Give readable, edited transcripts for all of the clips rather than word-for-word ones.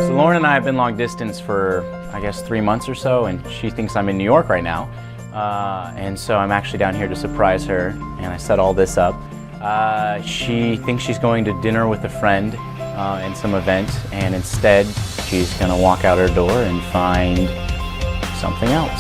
So Lauren and I have been long distance for, I guess, 3 months or so, and she thinks I'm in New York right now. And so I'm actually down here to surprise her, and I set all this up. She thinks she's going to dinner with a friend in some event, and instead she's going to walk out her door and find something else.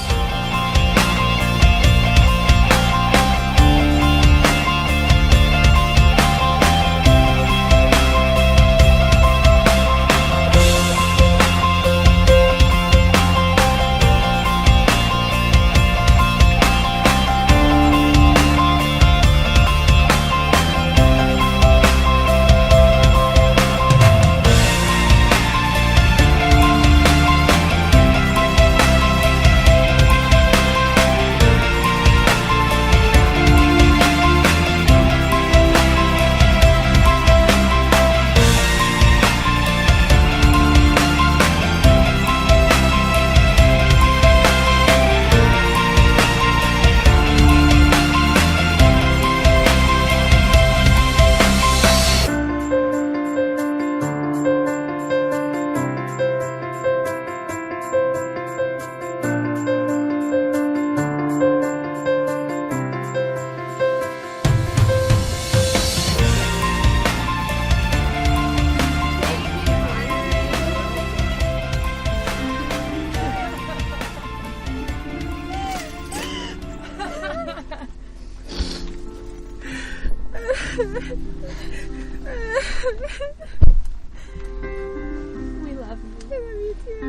We love you. I love you too.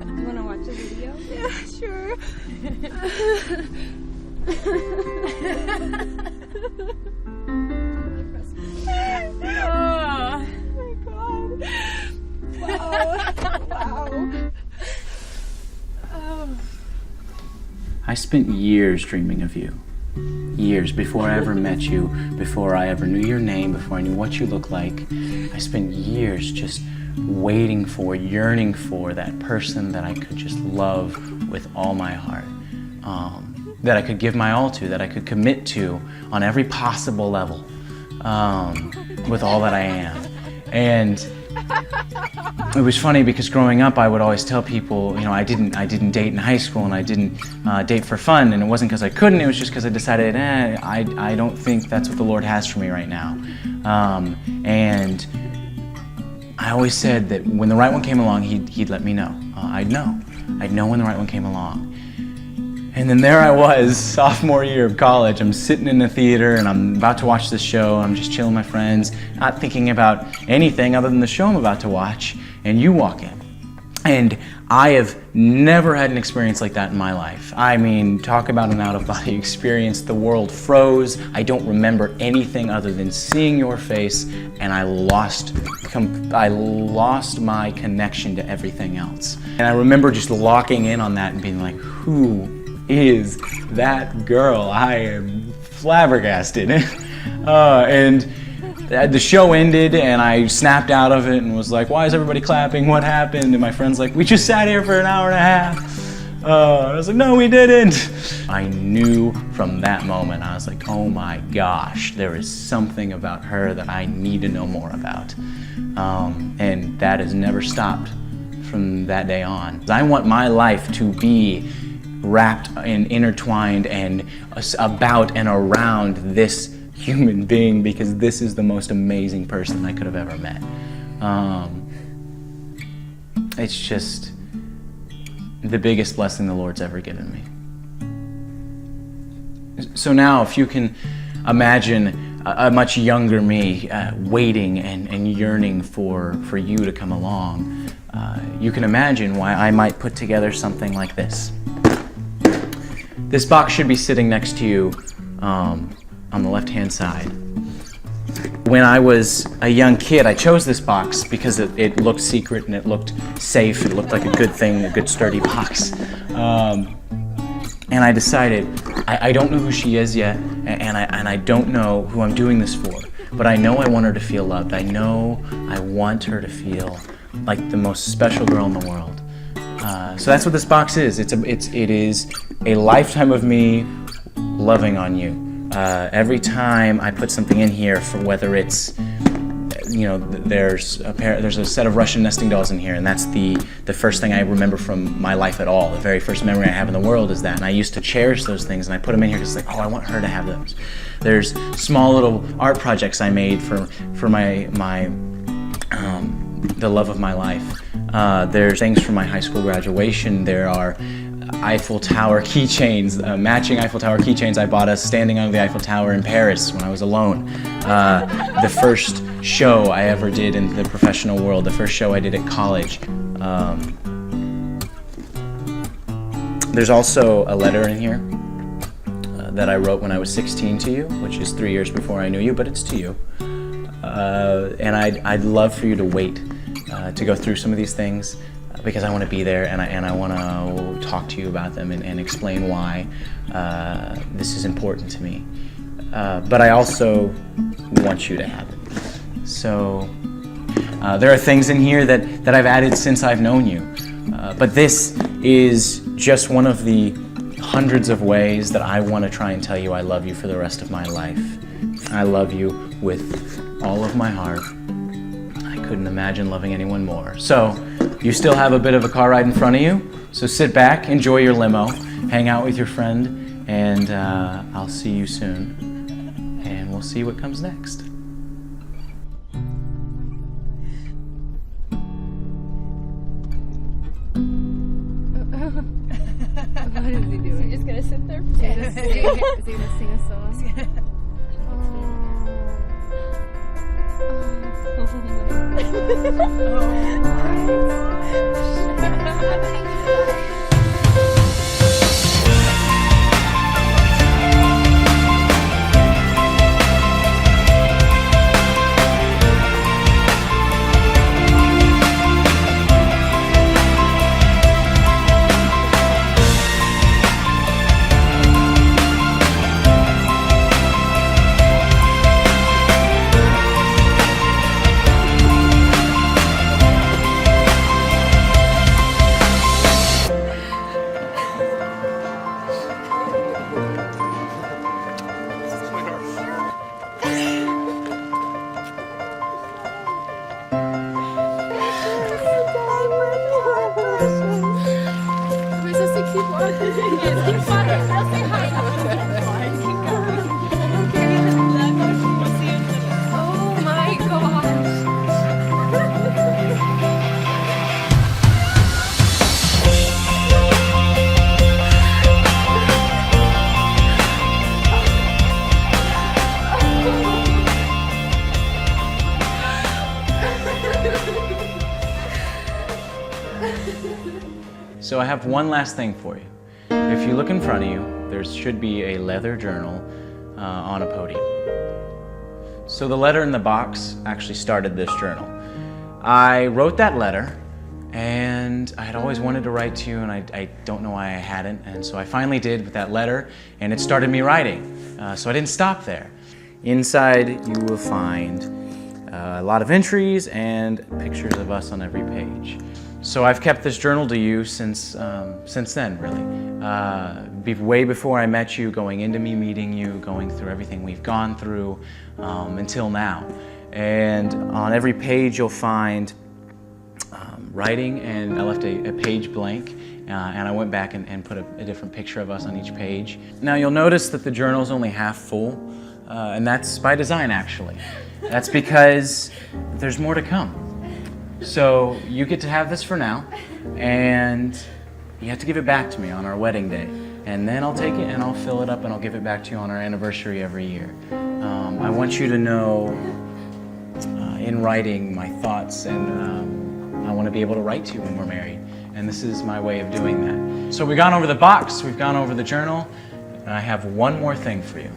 You want to watch a video? Yeah, sure. Oh my God. Wow. Wow. Oh. I spent years dreaming of you. Years before I ever met you, before I ever knew your name, before I knew what you looked like. I spent years just waiting for, yearning for that person that I could just love with all my heart, that I could give my all to, that I could commit to on every possible level, with all that I am. And it was funny because growing up, I would always tell people, you know, I didn't date in high school, and I didn't date for fun, and it wasn't because I couldn't. It was just because I decided, I don't think that's what the Lord has for me right now. And I always said that when the right one came along, He'd let me know. I'd know when the right one came along. And then there I was, sophomore year of college. I'm sitting in the theater and I'm about to watch this show. I'm just chilling with my friends, not thinking about anything other than the show I'm about to watch. And you walk in. And I have never had an experience like that in my life. I mean, talk about an out-of-body experience. The world froze. I don't remember anything other than seeing your face, and I lost my connection to everything else. And I remember just locking in on that and being like, who is that girl? I am flabbergasted. And the show ended and I snapped out of it and was like, why is everybody clapping? What happened? And my friend's like, we just sat here for an hour and a half. I was like, no, we didn't. I knew from that moment, I was like, oh my gosh, there is something about her that I need to know more about. And that has never stopped from that day on. I want my life to be wrapped and intertwined and about and around this human being, because this is the most amazing person I could have ever met. It's just the biggest blessing the Lord's ever given me. So now, if you can imagine a much younger me waiting and yearning for you to come along, you can imagine why I might put together something like this. This box should be sitting next to you on the left-hand side. When I was a young kid, I chose this box because it looked secret and it looked safe. It looked like a good thing, a good sturdy box. And I decided, I don't know who she is yet, and I don't know who I'm doing this for, but I know I want her to feel loved. I know I want her to feel like the most special girl in the world. So that's what this box is. It is a lifetime of me loving on you. Every time I put something in here, for whether it's there's a set of Russian nesting dolls in here, and that's the first thing I remember from my life at all. The very first memory I have in the world is that, and I used to cherish those things, and I put them in here because, I want her to have those. There's small little art projects I made for the love of my life. There's things from my high school graduation. There are Eiffel Tower keychains, matching Eiffel Tower keychains I bought us standing under the Eiffel Tower in Paris when I was alone. The first show I ever did in the professional world, the first show I did at college. There's also a letter in here that I wrote when I was 16 to you, which is 3 years before I knew you, but it's to you. And I'd love for you to wait to go through some of these things, because I want to be there, and I want to talk to you about them and explain why this is important to me. But I also want you to have it. So there are things in here that I've added since I've known you. But this is just one of the hundreds of ways that I want to try and tell you I love you for the rest of my life. I love you with all of my heart. I couldn't imagine loving anyone more. So you still have a bit of a car ride in front of you, so sit back, enjoy your limo, hang out with your friend, and I'll see you soon, and we'll see what comes next. What is he doing? He's just gonna sit there. Is he gonna sing a song? So I have one last thing for you. If you look in front of you, there should be a leather journal on a podium. So the letter in the box actually started this journal. I wrote that letter, and I had always wanted to write to you, and I don't know why I hadn't, and so I finally did with that letter, and it started me writing. So I didn't stop there. Inside you will find a lot of entries and pictures of us on every page. So I've kept this journal to you since then, really. Way before I met you, going into me meeting you, going through everything we've gone through until now. And on every page you'll find writing, and I left a page blank, and I went back and put a different picture of us on each page. Now you'll notice that the journal's only half full, and that's by design, actually. That's because there's more to come. So you get to have this for now, and you have to give it back to me on our wedding day. And then I'll take it and I'll fill it up and I'll give it back to you on our anniversary every year. I want you to know in writing my thoughts, and I want to be able to write to you when we're married. And this is my way of doing that. So we've gone over the box, we've gone over the journal, and I have one more thing for you.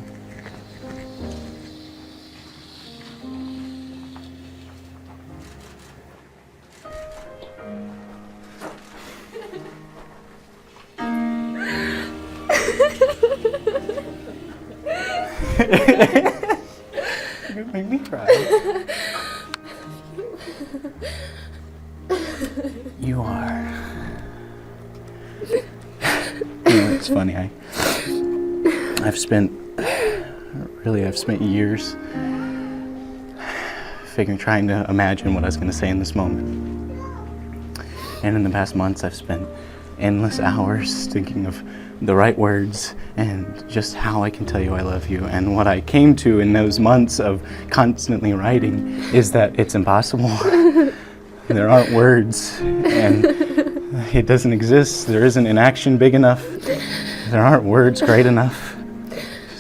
You make me cry. You are. It's funny. I've spent years trying to imagine what I was going to say in this moment. And in the past months, I've spent endless hours thinking of the right words and just how I can tell you I love you. And what I came to in those months of constantly writing is that it's impossible. There aren't words, and it doesn't exist. There isn't an action big enough. There aren't words great enough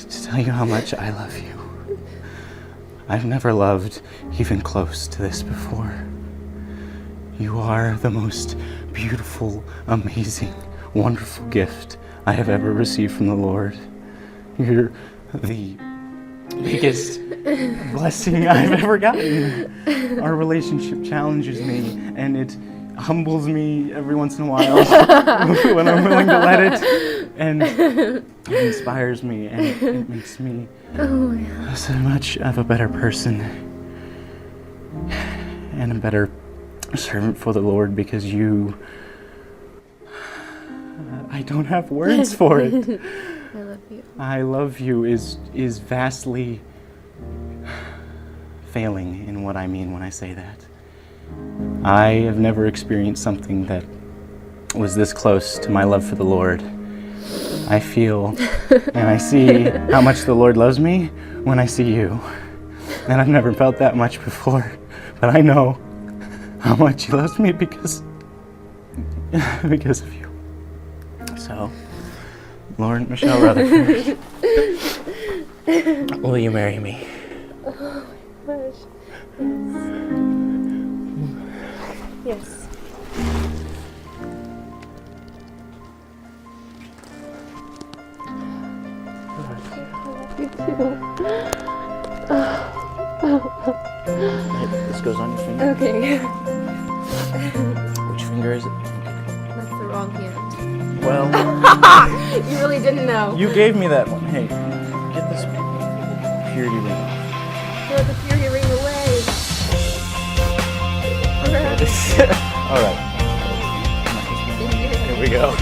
to tell you how much I love you. I've never loved even close to this before. You are the most beautiful, amazing, wonderful gift I have ever received from the Lord. You're the biggest blessing I've ever gotten. Our relationship challenges me, and it humbles me every once in a while when I'm willing to let it, and it inspires me, and it makes me so much of a better person and a better servant for the Lord, because you, I don't have words for it. I love you. I love you is vastly failing in what I mean when I say that. I have never experienced something that was this close to my love for the Lord. I feel and I see how much the Lord loves me when I see you. And I've never felt that much before, but I know how much He loves me because of you. So, Lauren Michelle Rutherford, will you marry me? Yes. This goes on your finger. Okay. Which finger is it? That's the wrong hand. Well, You really didn't know. you gave me that one. Hey, get this purity ring off. Throw the purity ring away. All right. Here we go.